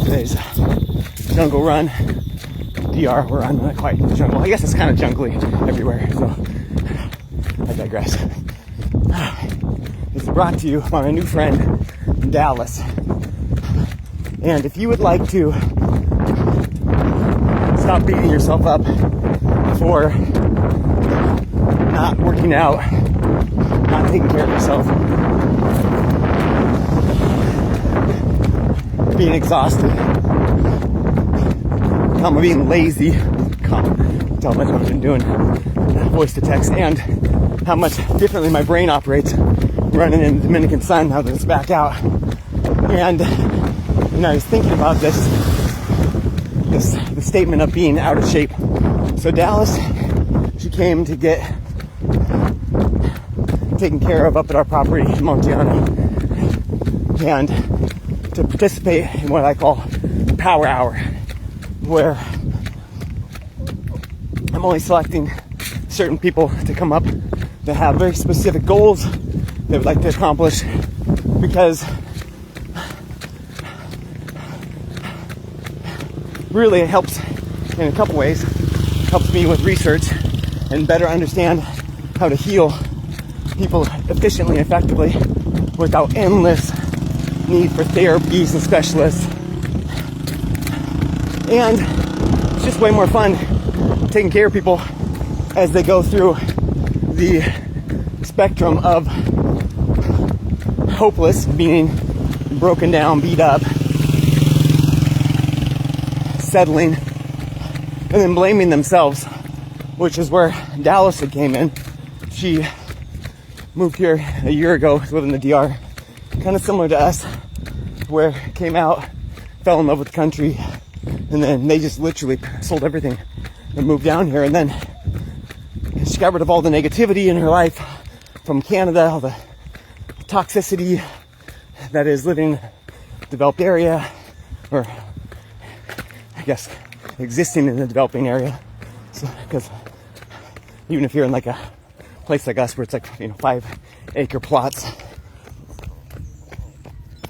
today's jungle run. DR, where I'm not quite in the jungle. I guess it's kind of jungly everywhere, so I digress. It's brought to you by my new friend, Dallas. And if you would like to stop beating yourself up for not working out, not taking care of yourself, being exhausted, being lazy, tell much what I've been doing, voice to text, and how much differently my brain operates running in the Dominican sun now that it's back out. And I was thinking about the statement of being out of shape. So Dallas, she came to get taken care of up at our property in Montiano, and to participate in what I call Power Hour, where I'm only selecting certain people to come up that have very specific goals they would like to accomplish, because really it helps in a couple ways. It helps me with research and better understand how to heal people efficiently and effectively without endless need for therapies and specialists. And it's just way more fun taking care of people as they go through the spectrum of hopeless, meaning broken down, beat up, settling, and then blaming themselves, which is where Dallas had came in. She moved here a year ago to live in the DR, kind of similar to us, where came out, fell in love with the country, and then they just literally sold everything and moved down here. And then she got rid of all the negativity in her life from Canada, all the toxicity that is living in a developed area, or I guess existing in a developing area. So, because even if you're in like a place like us where it's like 5-acre plots,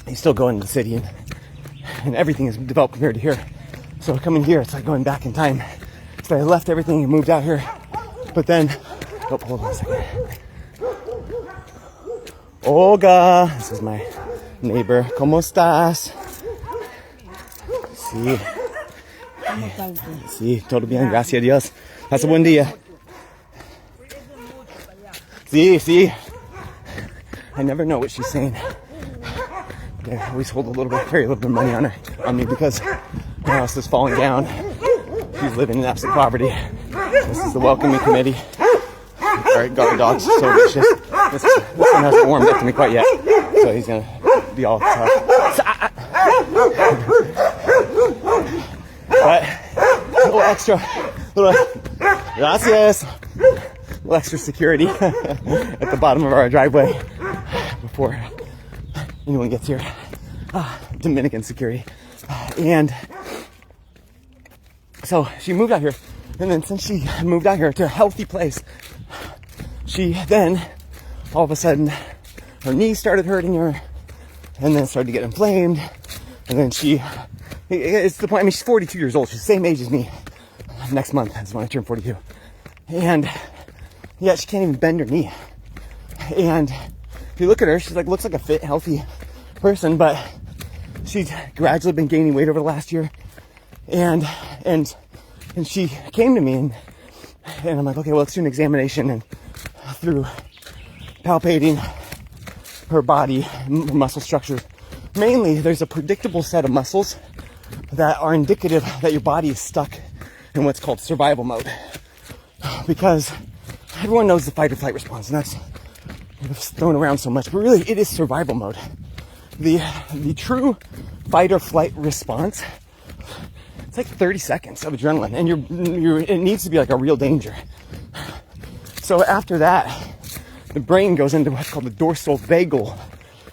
you still go into the city and everything is developed compared to here. So coming here, it's like going back in time. So I left everything and moved out here. But then, hold on a second. Olga, this is my neighbor. ¿Cómo estás? Sí. Sí, todo bien, gracias a Dios. Hace buen día. Sí. I never know what she's saying. They always hold carry a little bit of money on me because my house is falling down. She's living in absolute poverty. This is the welcoming committee. Alright, guard dogs, so vicious. This one hasn't warmed up to me quite yet, so he's gonna be all tough. But a little gracias. A little extra security at the bottom of our driveway before anyone gets here. Dominican security. And so she moved out here, and then since she moved out here to a healthy place, she then all of a sudden her knees started hurting her, and then started to get inflamed, and then it's the point, I mean, she's 42 years old, she's the same age as me. Next month is when I turn 42, and yeah, she can't even bend her knee. And if you look at her, she's like, looks like a fit, healthy person, but she's gradually been gaining weight over the last year. And she came to me, and I'm like, okay, well, let's do an examination. And through palpating her body, her muscle structure, mainly there's a predictable set of muscles that are indicative that your body is stuck in what's called survival mode. Because everyone knows the fight or flight response, and that's thrown around so much, but really it is survival mode. The true fight or flight response, it's like 30 seconds of adrenaline, and it needs to be like a real danger. So after that, the brain goes into what's called the dorsal vagal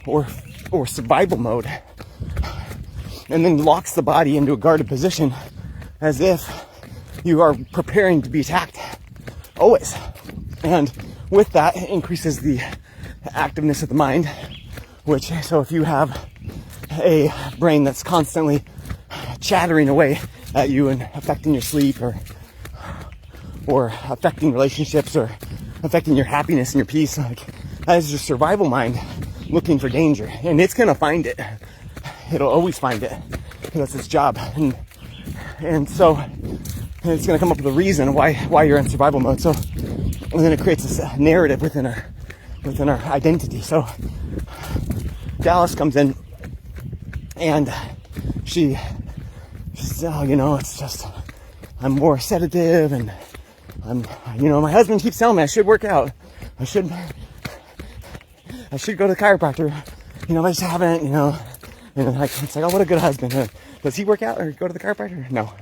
or survival mode, and then locks the body into a guarded position as if you are preparing to be attacked, always. And with that, it increases the activeness of the mind, so if you have a brain that's constantly chattering away at you and affecting your sleep or affecting relationships or affecting your happiness and your peace. Like, that is your survival mind looking for danger, and it's gonna find it. It'll always find it, because that's its job. And so it's gonna come up with a reason why you're in survival mode. So, and then it creates this narrative within our identity. So Dallas comes in, and she says, oh, it's just, I'm more sedative, and my husband keeps telling me I should work out. I should go to the chiropractor. I just haven't, and like, it's like, oh, what a good husband. Does he work out or go to the chiropractor? No.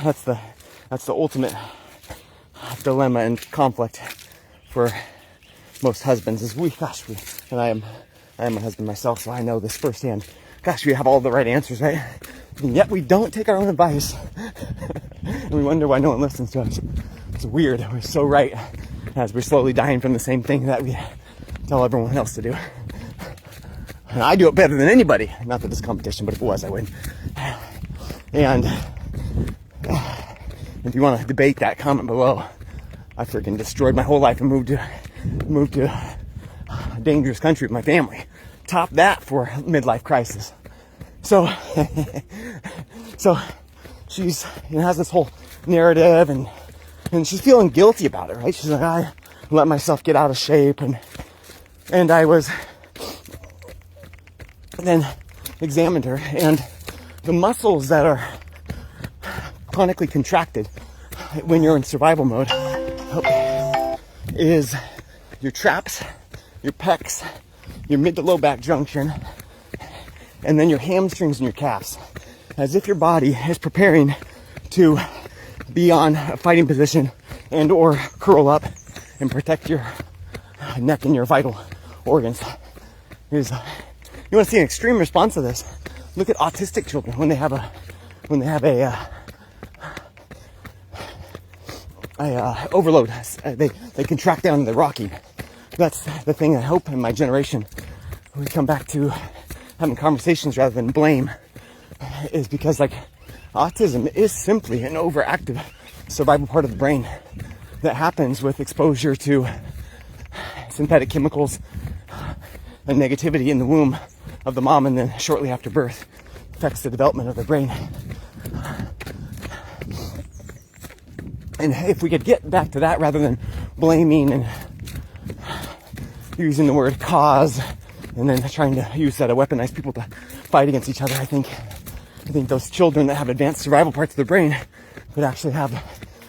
That's the ultimate dilemma and conflict for most husbands is and I am a husband myself, so I know this firsthand. Gosh, we have all the right answers, right? And yet we don't take our own advice. And we wonder why no one listens to us. It's weird. We're so right as we're slowly dying from the same thing that we tell everyone else to do. And I do it better than anybody. Not that it's competition, but if it was, I would. And if you want to debate that, comment below. I freaking destroyed my whole life and moved to a dangerous country with my family. Top that for midlife crisis. So she's has this whole narrative, and she's feeling guilty about it, right? She's like, I let myself get out of shape, and I was then examined her, and the muscles that are chronically contracted when you're in survival mode is your traps, your pecs, your mid to low back junction, and then your hamstrings and your calves, as if your body is preparing to be on a fighting position and or curl up and protect your neck and your vital organs. You want to see an extreme response to this? Look at autistic children when they have a overload. They contract down and they're rocking. That's the thing I hope in my generation we come back to having conversations rather than blame, is because like autism is simply an overactive survival part of the brain that happens with exposure to synthetic chemicals and negativity in the womb of the mom, and then shortly after birth affects the development of the brain. And if we could get back to that rather than blaming and using the word cause and then trying to use that to weaponize people to fight against each other, I think those children that have advanced survival parts of their brain would actually have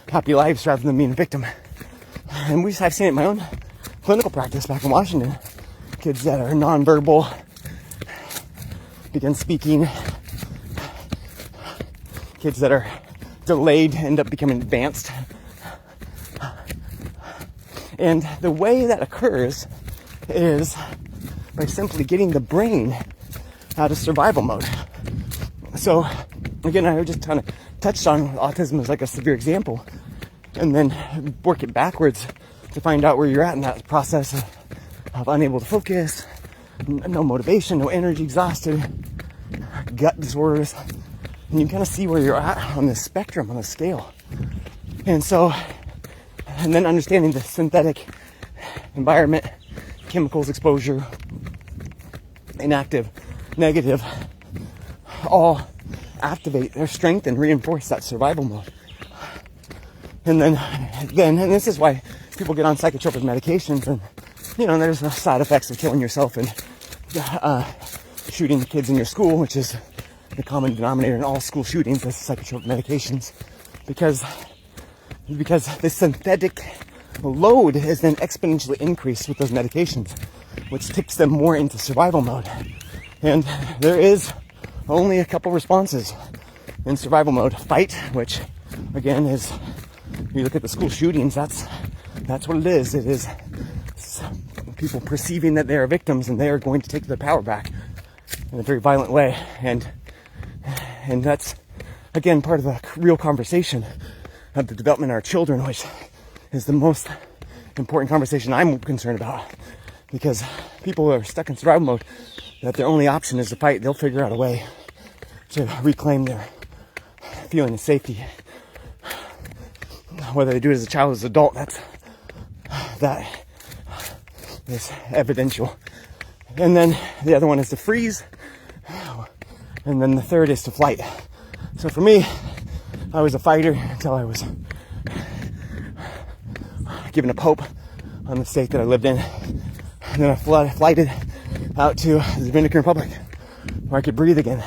happy lives rather than being a victim. And I've seen it in my own clinical practice back in Washington. Kids that are nonverbal begin speaking. Kids that are delayed end up becoming advanced. And the way that occurs is by simply getting the brain out of survival mode. So again, I just kind of touched on autism as like a severe example, and then work it backwards to find out where you're at in that process of unable to focus, no motivation, no energy, exhausted, gut disorders. And you kind of see where you're at on the spectrum, on the scale. And then understanding the synthetic environment, chemicals exposure, inactive, negative, all activate their strength and reinforce that survival mode. And then this is why people get on psychotropic medications, and there's no side effects of killing yourself and shooting the kids in your school, which is the common denominator in all school shootings, is psychotropic medications, because the synthetic load is then exponentially increased with those medications, which tips them more into survival mode. And there is only a couple responses in survival mode. Fight, which again is, you look at the school shootings, that's what it is. It is people perceiving that they are victims and they are going to take their power back in a very violent way. And that's, again, part of the real conversation of the development of our children, which is the most important conversation I'm concerned about. Because people who are stuck in survival mode, that their only option is to fight, they'll figure out a way to reclaim their feeling of safety. Whether they do it as a child or as an adult, that is evidential. And then the other one is to freeze. And then the third is to flight. So for me, I was a fighter until I was given a pope on the state that I lived in. And then I flighted out to the Dominican Republic where I could breathe again.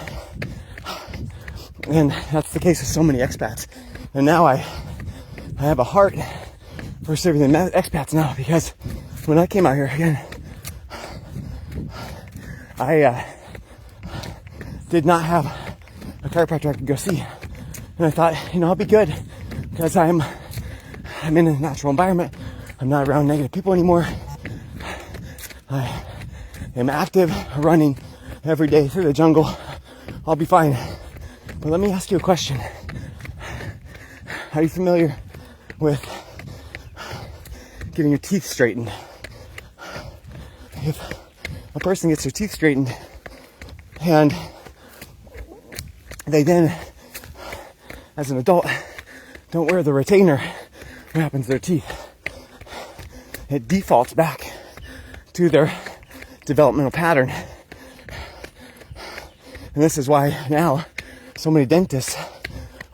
And that's the case with so many expats. And now I have a heart for serving the expats now, because when I came out here again, I did not have a chiropractor I could go see. And I thought, I'll be good because I'm in a natural environment. I'm not around negative people anymore. I am active, running every day through the jungle. I'll be fine. But let me ask you a question. Are you familiar with getting your teeth straightened? If a person gets their teeth straightened and they then, as an adult, don't wear the retainer, what happens to their teeth? It defaults back to their developmental pattern. And this is why now so many dentists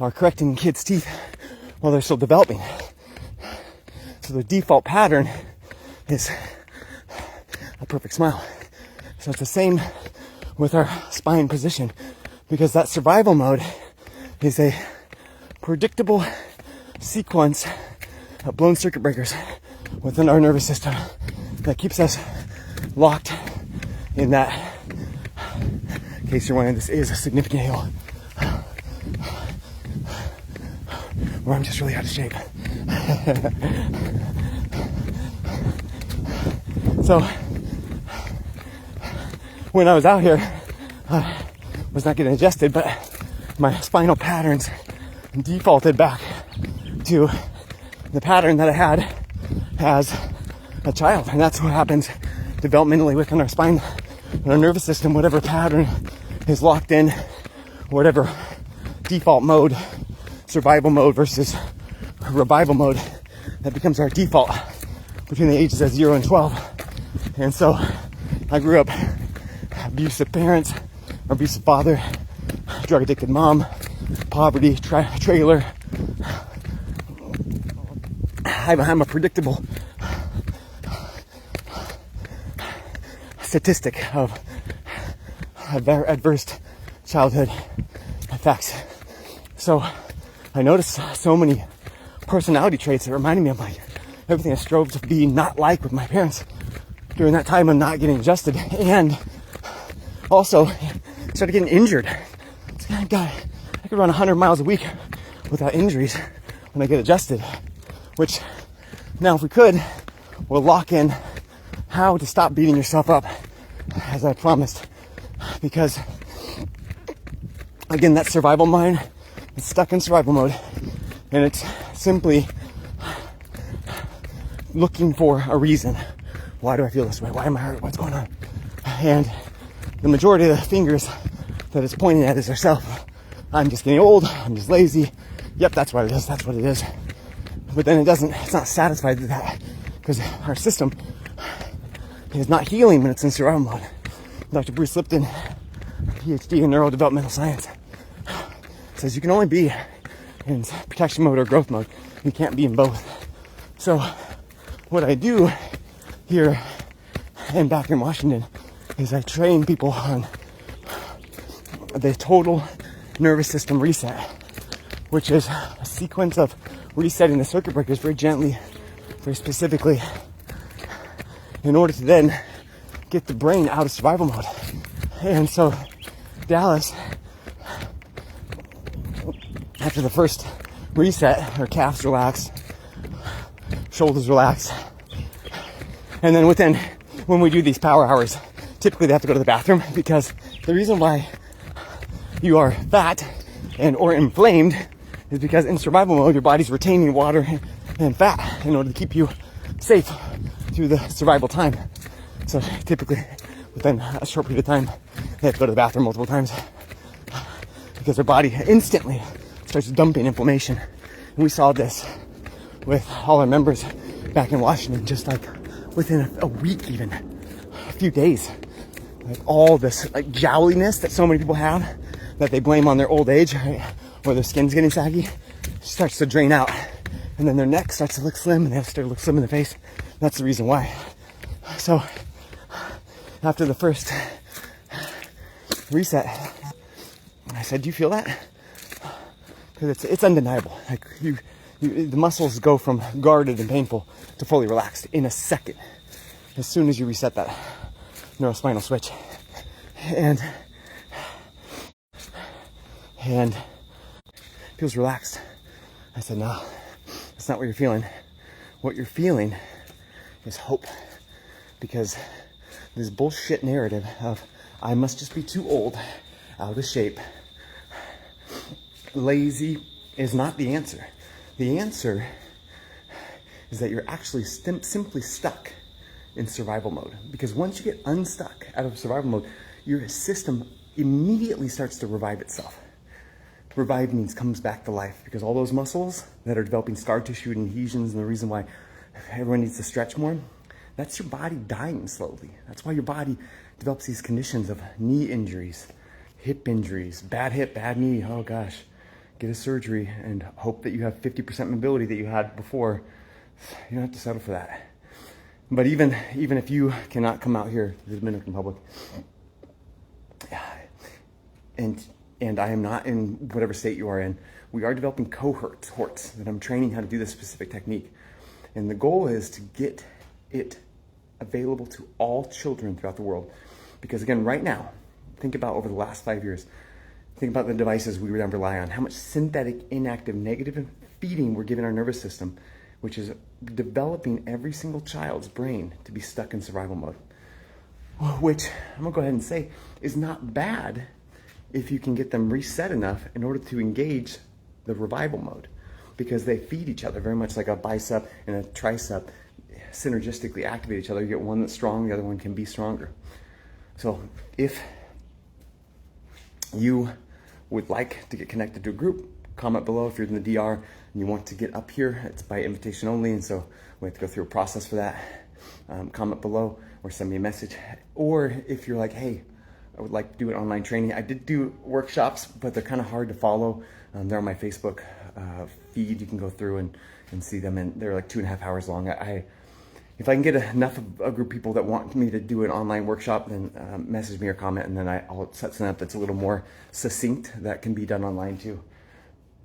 are correcting kids' teeth while they're still developing. So the default pattern is a perfect smile. So it's the same with our spine position, because that survival mode is a predictable sequence of blown circuit breakers within our nervous system that keeps us locked in that. In case you're wondering, this is a significant hill where I'm just really out of shape. So when I was out here, I was not getting adjusted, but my spinal patterns defaulted back to the pattern that I had as a child. And that's what happens developmentally within our spine and our nervous system. Whatever pattern is locked in, whatever default mode, survival mode versus revival mode, that becomes our default between the ages of 0 and 12. And so I grew up abusive parents, abusive father, drug addicted mom, poverty, trailer. I'm a predictable statistic of adverse childhood effects. So I noticed so many personality traits that reminded me of everything I strove to be not like with my parents during that time of not getting adjusted, and also started getting injured. I could run 100 miles a week without injuries when I get adjusted, which now, if we could, we'll lock in how to stop beating yourself up, as I promised, because again, that survival mind is stuck in survival mode, and it's simply looking for a reason. Why do I feel this way? Why am I hurt? What's going on? And the majority of the fingers that it's pointing at is herself. I'm just getting old. I'm just lazy. Yep, that's what it is. That's what it is. But then it's not satisfied with that, because our system is not healing when it's in survival mode. Dr. Bruce Lipton, PhD in neurodevelopmental science, says you can only be in protection mode or growth mode. You can't be in both. So what I do here and back in Washington is I train people on the total nervous system reset, which is a sequence of resetting the circuit breakers very gently, very specifically, in order to then get the brain out of survival mode. And so Dallas, after the first reset, her calves relaxed, shoulders relaxed, and then when we do these power hours, typically they have to go to the bathroom, because the reason why you are fat or inflamed is because in survival mode, your body's retaining water and fat in order to keep you safe through the survival time. So typically within a short period of time, they have to go to the bathroom multiple times because their body instantly starts dumping inflammation. And we saw this with all our members back in Washington, just like within a week, even a few days. Like all this like jowliness that so many people have that they blame on their old age, right? Or their skin's getting saggy, starts to drain out. And then their neck starts to look slim, and they have to start to look slim in the face. That's the reason why. So after the first reset, I said, do you feel that? Because it's undeniable. Like the muscles go from guarded and painful to fully relaxed in a second, as soon as you reset that neurospinal switch. And it feels relaxed. I said, no, that's not what you're feeling. What you're feeling is hope. Because this bullshit narrative of I must just be too old, out of shape, lazy is not the answer. The answer is that you're actually simply stuck in survival mode. Because once you get unstuck out of survival mode, your system immediately starts to revive itself. Revive means comes back to life, because all those muscles that are developing scar tissue and adhesions, and the reason why everyone needs to stretch more, that's your body dying slowly. That's why your body develops these conditions of knee injuries, hip injuries, bad hip, bad knee. Oh gosh, get a surgery and hope that you have 50% mobility that you had before. You don't have to settle for that. But even if you cannot come out here to the Dominican Republic, and I am not in whatever state you are in, we are developing cohorts that I'm training how to do this specific technique. And the goal is to get it available to all children throughout the world. Because again, right now, think about over the last 5 years, think about the devices we rely on, how much synthetic, inactive, negative feeding we're giving our nervous system, which is developing every single child's brain to be stuck in survival mode. Which, I'm gonna go ahead and say, is not bad if you can get them reset enough in order to engage the revival mode. Because they feed each other, very much like a bicep and a tricep synergistically activate each other. You get one that's strong, the other one can be stronger. So if you would like to get connected to a group, comment below. If you're in the DR and you want to get up here, it's by invitation only, and so we have to go through a process for that. Comment below or send me a message. Or if you're like, hey, I would like to do an online training. I did do workshops, but they're kind of hard to follow. They're on my Facebook feed. You can go through and see them, and they're like 2.5 hours long. If I can get enough of a group of people that want me to do an online workshop, then message me or comment, and then I'll set something up that's a little more succinct that can be done online too.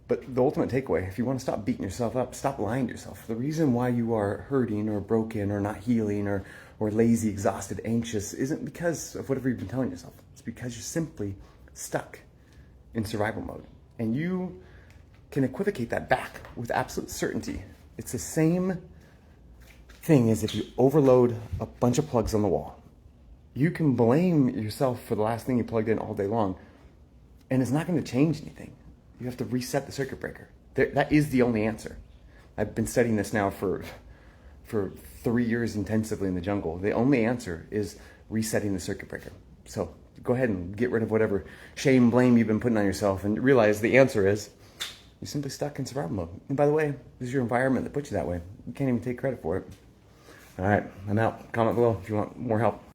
But the ultimate takeaway, if you want to stop beating yourself up, stop lying to yourself. The reason why you are hurting or broken or not healing or lazy, exhausted, anxious isn't because of whatever you've been telling yourself. It's because you're simply stuck in survival mode. And you can equivocate that back with absolute certainty. It's the same thing as if you overload a bunch of plugs on the wall. You can blame yourself for the last thing you plugged in all day long, and it's not going to change anything. You have to reset the circuit breaker. That is the only answer. I've been studying this now for 3 years intensively in the jungle. The only answer is resetting the circuit breaker. So go ahead and get rid of whatever shame, blame you've been putting on yourself, and realize the answer is you're simply stuck in survival mode. And by the way, this is your environment that puts you that way. You can't even take credit for it. All right, I'm out. Comment below if you want more help.